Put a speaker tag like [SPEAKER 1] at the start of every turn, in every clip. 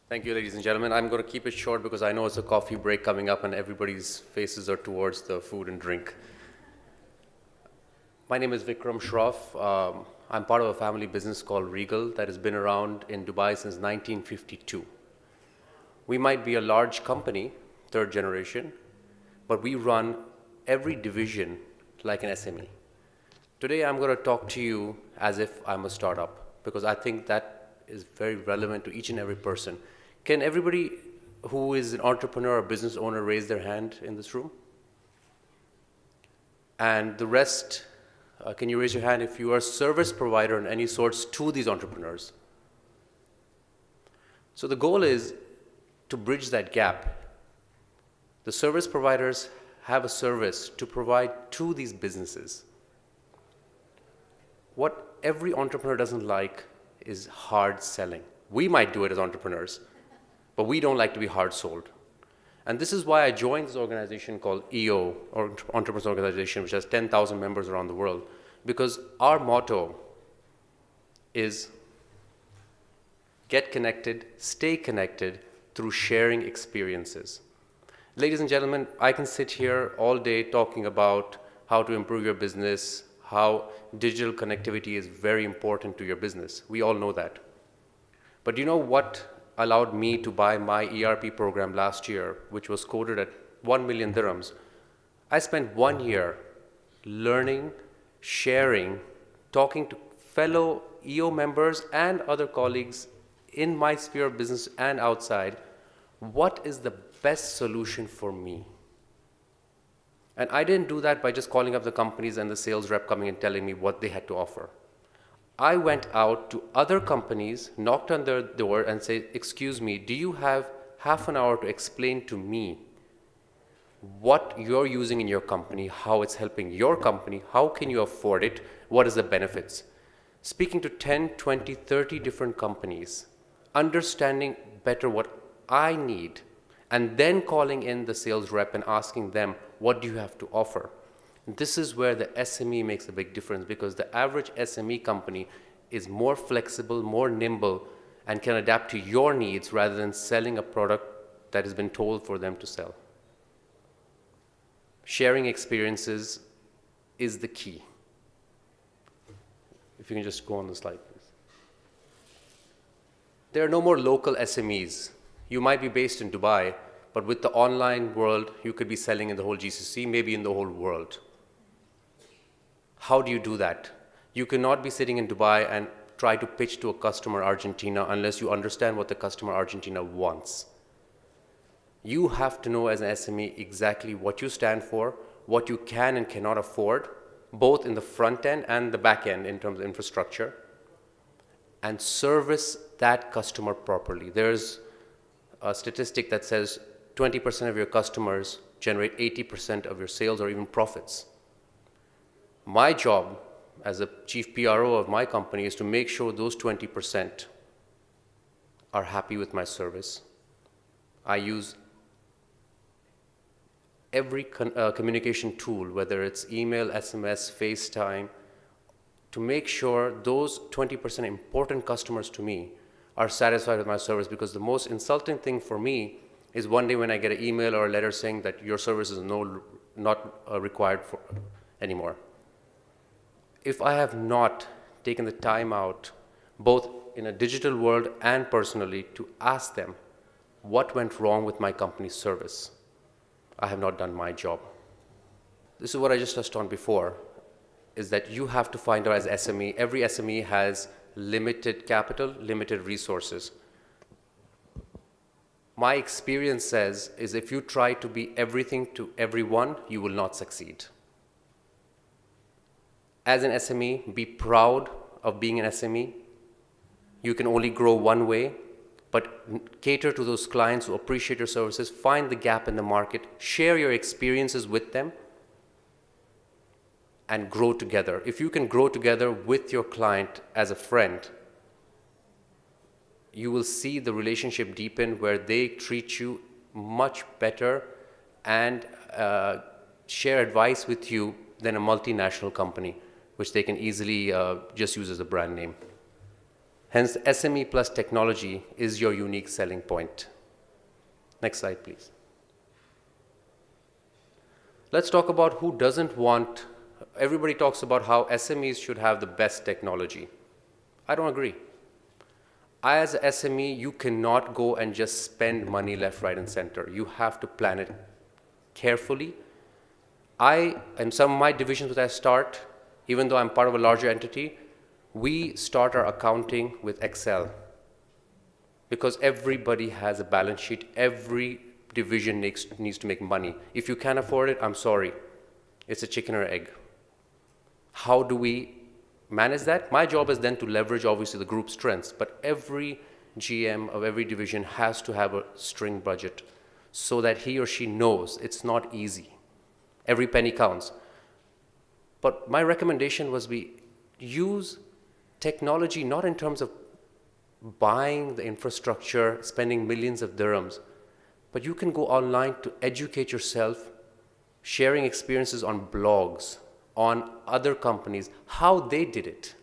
[SPEAKER 1] Thank you, ladies and gentlemen. I'm going to keep it short because I know it's a coffee break coming up and everybody's faces are towards the food and drink. My name is Vikram Shroff. I'm part of a family business called Regal that has been around in Dubai since 1952. We might be a large company, third generation, but we run every division like an SME. Today I'm going to talk to you as if I'm a startup because I think that is very relevant to each and every person. Can everybody who is an entrepreneur or business owner raise their hand in this room? And the rest, can you raise your hand if you are a service provider in any sorts to these entrepreneurs? So the goal is to bridge that gap. The service providers have a service to provide to these businesses. What every entrepreneur doesn't like is hard selling. We might do it as entrepreneurs, but we don't like to be hard sold. And this is why I joined this organization called EO, or Entrepreneurs Organization, which has 10,000 members around the world, because our motto is get connected, stay connected through sharing experiences. Ladies and gentlemen, I can sit here all day talking about how to improve your business, how digital connectivity is very important to your business. We all know that. But you know what allowed me to buy my ERP program last year, which was quoted at 1 million dirhams? I spent 1 year learning, sharing, talking to fellow EO members and other colleagues in my sphere of business and outside, what is the best solution for me? And I didn't do that by just calling up the companies and the sales rep coming and telling me what they had to offer. I went out to other companies, knocked on their door and said, excuse me, do you have half an hour to explain to me what you're using in your company, how it's helping your company, how can you afford it, what is the benefits? Speaking to 10, 20, 30 different companies, understanding better what I need, and then calling in the sales rep and asking them, what do you have to offer? This is where the SME makes a big difference because the average SME company is more flexible, more nimble, and can adapt to your needs rather than selling a product that has been told for them to sell. Sharing experiences is the key. If you can just go on the slide, please. There are no more local SMEs. You might be based in Dubai, but with the online world, you could be selling in the whole GCC, maybe in the whole world. How do you do that? You cannot be sitting in Dubai and try to pitch to a customer Argentina unless you understand what the customer Argentina wants. You have to know as an SME exactly what you stand for, what you can and cannot afford, both in the front end and the back end in terms of infrastructure, and service that customer properly. There's a statistic that says 20% of your customers generate 80% of your sales or even profits. My job as a chief PRO of my company is to make sure those 20% are happy with my service. I use every communication tool, whether it's email, SMS, FaceTime, to make sure those 20% important customers to me are satisfied with my service, because the most insulting thing for me is one day when I get an email or a letter saying that your service is not required for anymore. If I have not taken the time out, both in a digital world and personally, to ask them what went wrong with my company's service, I have not done my job. This is what I just touched on before, is that you have to find out as SME, every SME has limited capital, limited resources. My experience says is if you try to be everything to everyone, you will not succeed. As an SME, be proud of being an SME. You can only grow one way, but cater to those clients who appreciate your services, find the gap in the market, share your experiences with them, and grow together. If you can grow together with your client as a friend, you will see the relationship deepen where they treat you much better and share advice with you than a multinational company, which they can easily just use as a brand name. Hence, SME plus technology is your unique selling point. Next slide, please. Let's talk about who doesn't want. Everybody talks about how SMEs should have the best technology. I don't agree. As an SME, you cannot go and just spend money left, right, and center. You have to plan it carefully. In some of my divisions that I start, even though I'm part of a larger entity, we start our accounting with Excel because everybody has a balance sheet. Every division needs to make money. If you can't afford it, I'm sorry. It's a chicken or egg. How do we manage that? My job is then to leverage, obviously, the group strengths, but every GM of every division has to have a string budget so that he or she knows it's not easy. Every penny counts. But my recommendation was we use technology not in terms of buying the infrastructure, spending millions of dirhams, but you can go online to educate yourself, sharing experiences on blogs, on other companies, how they did it.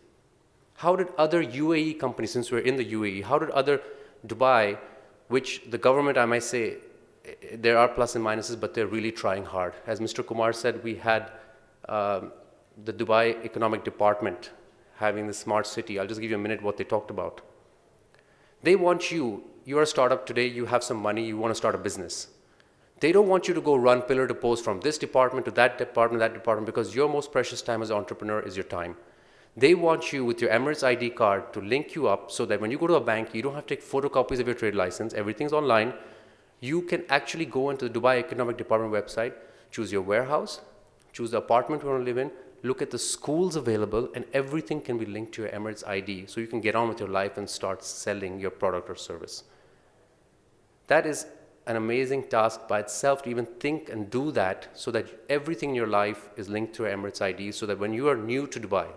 [SPEAKER 1] How did other UAE companies, since we're in the UAE, how did other Dubai, which the government, I might say, there are plus and minuses, but they're really trying hard. As Mr. Kumar said, we had the Dubai Economic Department having the smart city. I'll just give you a minute what they talked about. They want you're a startup today, you have some money, you want to start a business. They don't want you to go run pillar to post from this department to that department, because your most precious time as an entrepreneur is your time. They want you with your Emirates ID card to link you up so that when you go to a bank, you don't have to take photocopies of your trade license, everything's online. You can actually go into the Dubai Economic Department website, choose your warehouse, choose the apartment you want to live in, look at the schools available, and everything can be linked to your Emirates ID, so you can get on with your life and start selling your product or service. That is an amazing task by itself to even think and do that, so that everything in your life is linked to your Emirates ID, so that when you are new to Dubai,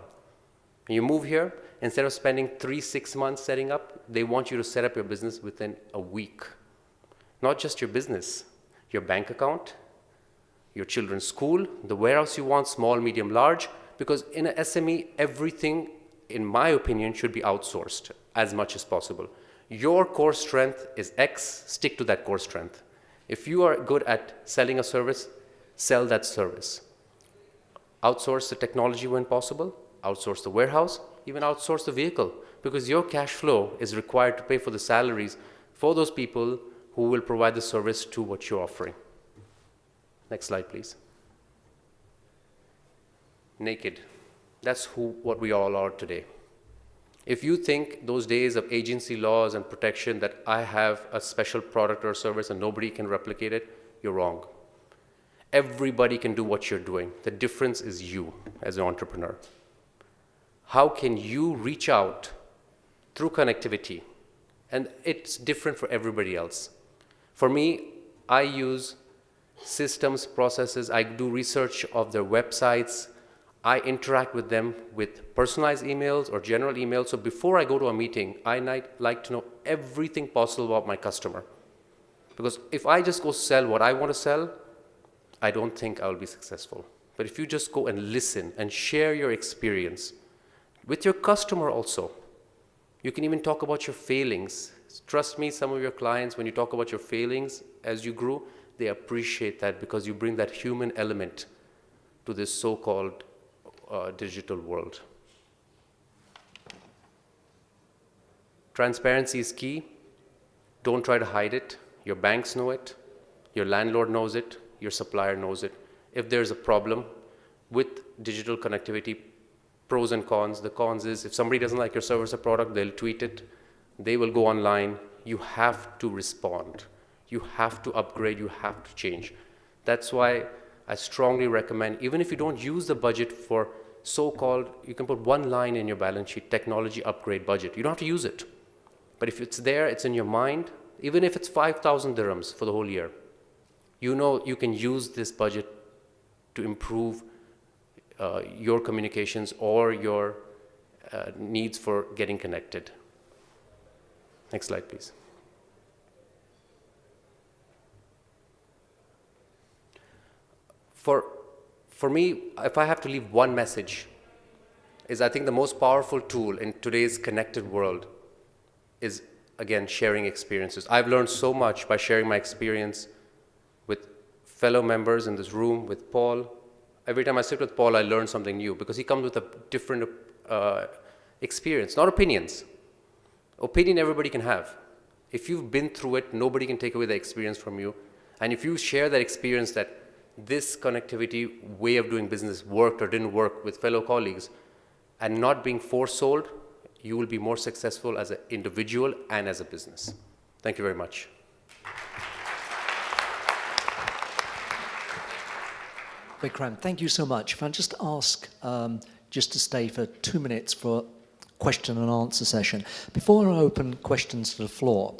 [SPEAKER 1] and you move here, instead of spending 3-6 months setting up, they want you to set up your business within a week. Not just your business, your bank account, your children's school, the warehouse you want, small, medium, large, because in a SME, everything, in my opinion, should be outsourced as much as possible. Your core strength is X, stick to that core strength. If you are good at selling a service, sell that service. Outsource the technology when possible, outsource the warehouse, even outsource the vehicle, because your cash flow is required to pay for the salaries for those people who will provide the service to what you're offering. Next slide, please. Naked. That's what we all are today. If you think those days of agency laws and protection that I have a special product or service and nobody can replicate it, you're wrong. Everybody can do what you're doing. The difference is you as an entrepreneur. How can you reach out through connectivity? And it's different for everybody else. For me, I use systems, processes, I do research of their websites, I interact with them with personalized emails or general emails. So before I go to a meeting, I like to know everything possible about my customer. Because if I just go sell what I want to sell, I don't think I will be successful. But if you just go and listen and share your experience with your customer also, you can even talk about your failings. Trust me, some of your clients, when you talk about your failings as you grew, they appreciate that because you bring that human element to this so-called digital world. Transparency is key. Don't try to hide it. Your banks know it. Your landlord knows it. Your supplier knows it. If there's a problem with digital connectivity, pros and cons. The cons is if somebody doesn't like your service or product, they'll tweet it. They will go online. You have to respond. You have to upgrade, you have to change. That's why I strongly recommend, even if you don't use the budget for so-called, you can put one line in your balance sheet, technology upgrade budget. You don't have to use it. But if it's there, it's in your mind, even if it's 5,000 dirhams for the whole year, you know you can use this budget to improve your communications or your needs for getting connected. Next slide, please. For me, if I have to leave one message, is I think the most powerful tool in today's connected world is, again, sharing experiences. I've learned so much by sharing my experience with fellow members in this room, with Paul. Every time I sit with Paul, I learn something new because he comes with a different experience, not opinions. Opinion everybody can have. If you've been through it, nobody can take away the experience from you. And if you share that experience that this connectivity way of doing business worked or didn't work with fellow colleagues and not being force-sold, you will be more successful as an individual and as a business. Thank you very much.
[SPEAKER 2] Vikram, thank you so much. If I just ask, just to stay for 2 minutes for question and answer session. Before I open questions to the floor,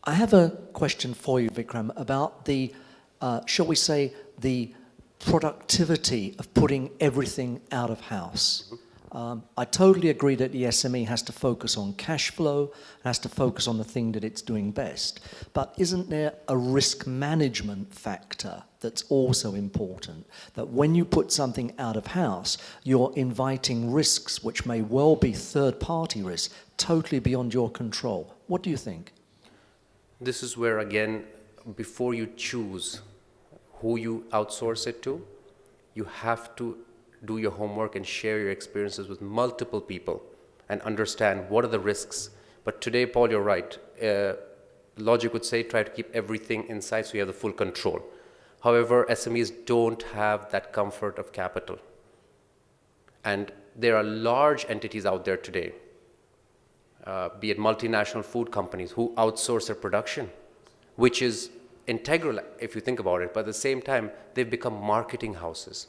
[SPEAKER 2] I have a question for you, Vikram, about the, shall we say, the productivity of putting everything out of house. I totally agree that the SME has to focus on cash flow, has to focus on the thing that it's doing best. But isn't there a risk management factor that's also important? That when you put something out of house, you're inviting risks which may well be third-party risks, totally beyond your control. What do you think?
[SPEAKER 1] This is where, again, before you choose who you outsource it to, you have to do your homework and share your experiences with multiple people and understand what are the risks. But today, Paul, you're right. Logic would say try to keep everything inside so you have the full control. However, SMEs don't have that comfort of capital. And there are large entities out there today, be it multinational food companies who outsource their production, which is integral if you think about it, but at the same time, they've become marketing houses.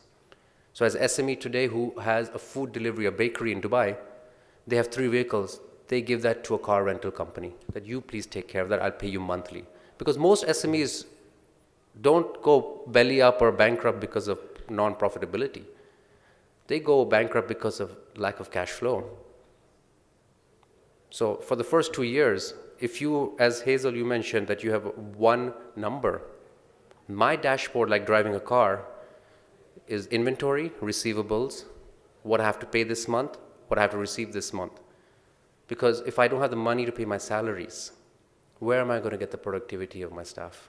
[SPEAKER 1] So as SME today who has a food delivery, a bakery in Dubai, they have 3 vehicles. They give that to a car rental company, that you please take care of that, I'll pay you monthly. Because most SMEs don't go belly up or bankrupt because of non-profitability. They go bankrupt because of lack of cash flow. So for the first 2 years, if you, as Hazel, you mentioned that you have one number, my dashboard, like driving a car, is inventory, receivables, what I have to pay this month, what I have to receive this month. Because if I don't have the money to pay my salaries, where am I going to get the productivity of my staff?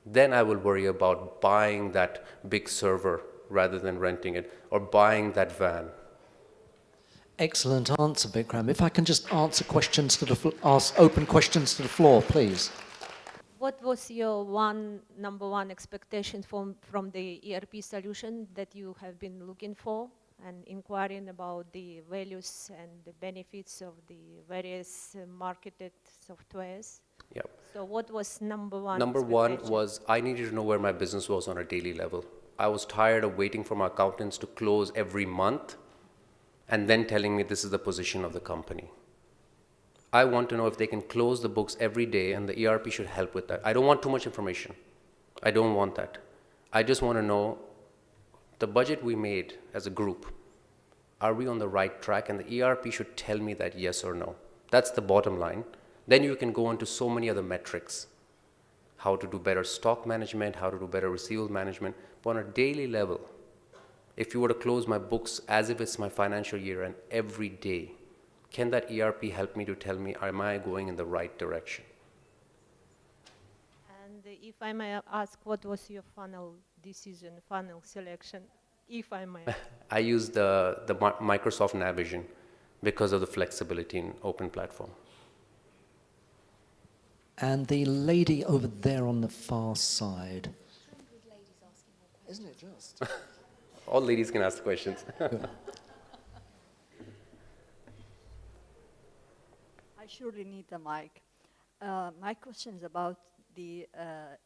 [SPEAKER 1] Then I will worry about buying that big server rather than renting it, or buying that van.
[SPEAKER 2] Excellent answer, Vikram. If I can just answer questions to the open questions to the floor, please.
[SPEAKER 3] What was your number one expectation from the ERP solution that you have been looking for and inquiring about the values and the benefits of the various marketed softwares?
[SPEAKER 1] Yep.
[SPEAKER 3] So what was number one?
[SPEAKER 1] Number one was I needed to know where my business was on a daily level. I was tired of waiting for my accountants to close every month and then telling me this is the position of the company. I want to know if they can close the books every day, and the ERP should help with that. I don't want too much information. I don't want that. I just want to know the budget we made as a group, are we on the right track? And the ERP should tell me that yes or no. That's the bottom line. Then you can go into so many other metrics, how to do better stock management, how to do better receivables management. But on a daily level, if you were to close my books as if it's my financial year and every day, can that ERP help me to tell me, am I going in the right direction?
[SPEAKER 3] And if I may ask, what was your final decision, final selection, if I may?
[SPEAKER 1] I used the Microsoft Navision because of the flexibility in open platform.
[SPEAKER 2] And the lady over there on the far side. Isn't it just?
[SPEAKER 1] All ladies can ask the questions.
[SPEAKER 4] I surely need the mic. My question is about the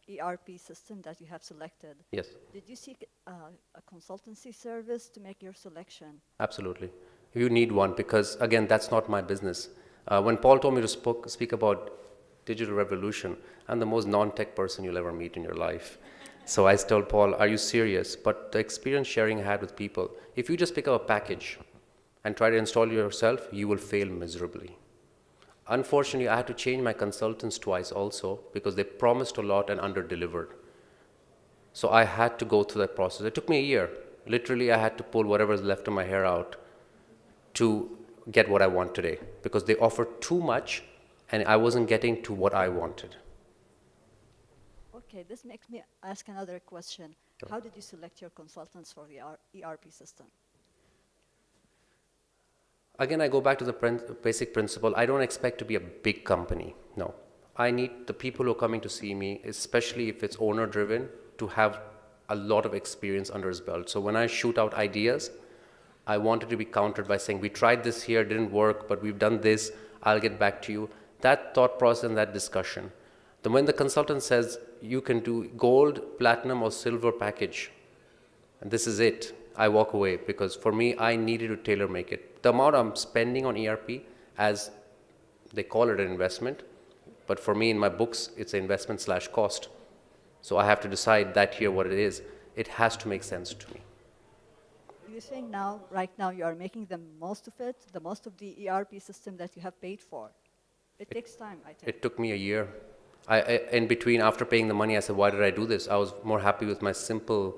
[SPEAKER 4] ERP system that you have selected.
[SPEAKER 1] Yes.
[SPEAKER 4] Did you seek a consultancy service to make your selection?
[SPEAKER 1] Absolutely. You need one because, again, that's not my business. When Paul told me to speak about digital revolution, I'm the most non-tech person you'll ever meet in your life. So I told Paul, are you serious? But the experience sharing I had with people, if you just pick up a package and try to install it yourself, you will fail miserably. Unfortunately, I had to change my consultants twice also because they promised a lot and under-delivered. So I had to go through that process. It took me a year. Literally, I had to pull whatever's left of my hair out to get what I want today because they offered too much and I wasn't getting to what I wanted.
[SPEAKER 4] Okay, this makes me ask another question. How did you select your consultants for the ERP system?
[SPEAKER 1] Again, I go back to the basic principle. I don't expect to be a big company. No. I need the people who are coming to see me, especially if it's owner driven, to have a lot of experience under his belt. So when I shoot out ideas, I want it to be countered by saying, we tried this here, didn't work, but we've done this, I'll get back to you. That thought process and that discussion. Then when the consultant says, you can do gold, platinum, or silver package, and this is it, I walk away because for me, I needed to tailor make it. The amount I'm spending on ERP, as they call it an investment, but for me in my books, it's an investment / cost. So I have to decide that year what it is. It has to make sense to me.
[SPEAKER 4] You're saying now, right now, you are making the most of it, the most of the ERP system that you have paid for. It takes time, I think.
[SPEAKER 1] It took me a year. In between, after paying the money, I said, why did I do this? I was more happy with my simple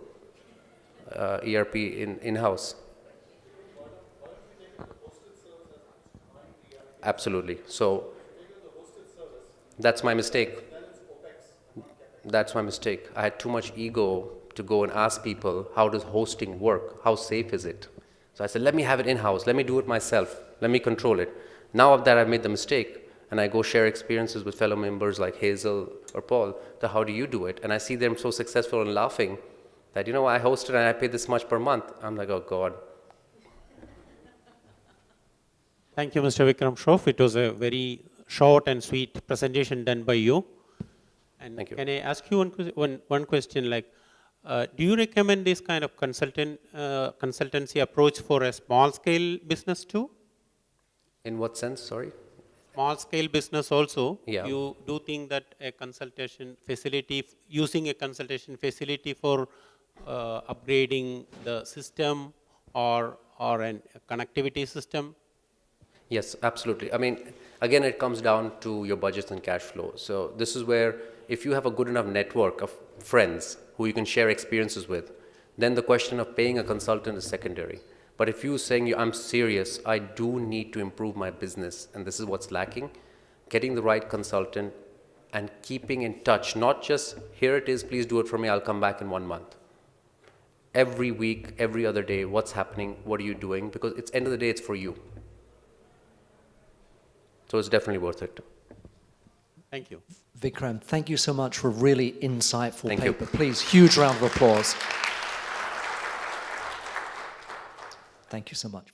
[SPEAKER 1] ERP in-house. Absolutely. So that's my mistake. That's my mistake. I had too much ego to go and ask people, how does hosting work? How safe is it? So I said, let me have it in-house. Let me do it myself. Let me control it. Now that I've made the mistake, and I go share experiences with fellow members like Hazel or Paul, to how do you do it? And I see them so successful and laughing that, you know, I hosted and I pay this much per month. I'm like, oh God.
[SPEAKER 5] Thank you, Mr. Vikram Shroff. It was a very short and sweet presentation done by you. And
[SPEAKER 1] Thank you.
[SPEAKER 5] can I ask you one question? Like, do you recommend this kind of consultancy approach for a small scale business too?
[SPEAKER 1] In what sense? Sorry.
[SPEAKER 5] Small scale business also.
[SPEAKER 1] Yeah.
[SPEAKER 5] You do think that a consultation facility, using a consultation facility for upgrading the system or a connectivity system?
[SPEAKER 1] Yes, absolutely. I mean, again, it comes down to your budgets and cash flow. So this is where if you have a good enough network of friends who you can share experiences with, then the question of paying a consultant is secondary. But if you're saying, I'm serious, I do need to improve my business, and this is what's lacking, getting the right consultant and keeping in touch, not just, here it is, please do it for me, I'll come back in 1 month. Every week, every other day, what's happening, what are you doing? Because it's end of the day, it's for you. So it's definitely worth it.
[SPEAKER 5] Thank you.
[SPEAKER 2] Vikram, thank you so much for a really insightful
[SPEAKER 1] Thank you.
[SPEAKER 2] paper. Please, huge round of applause. Thank you so much.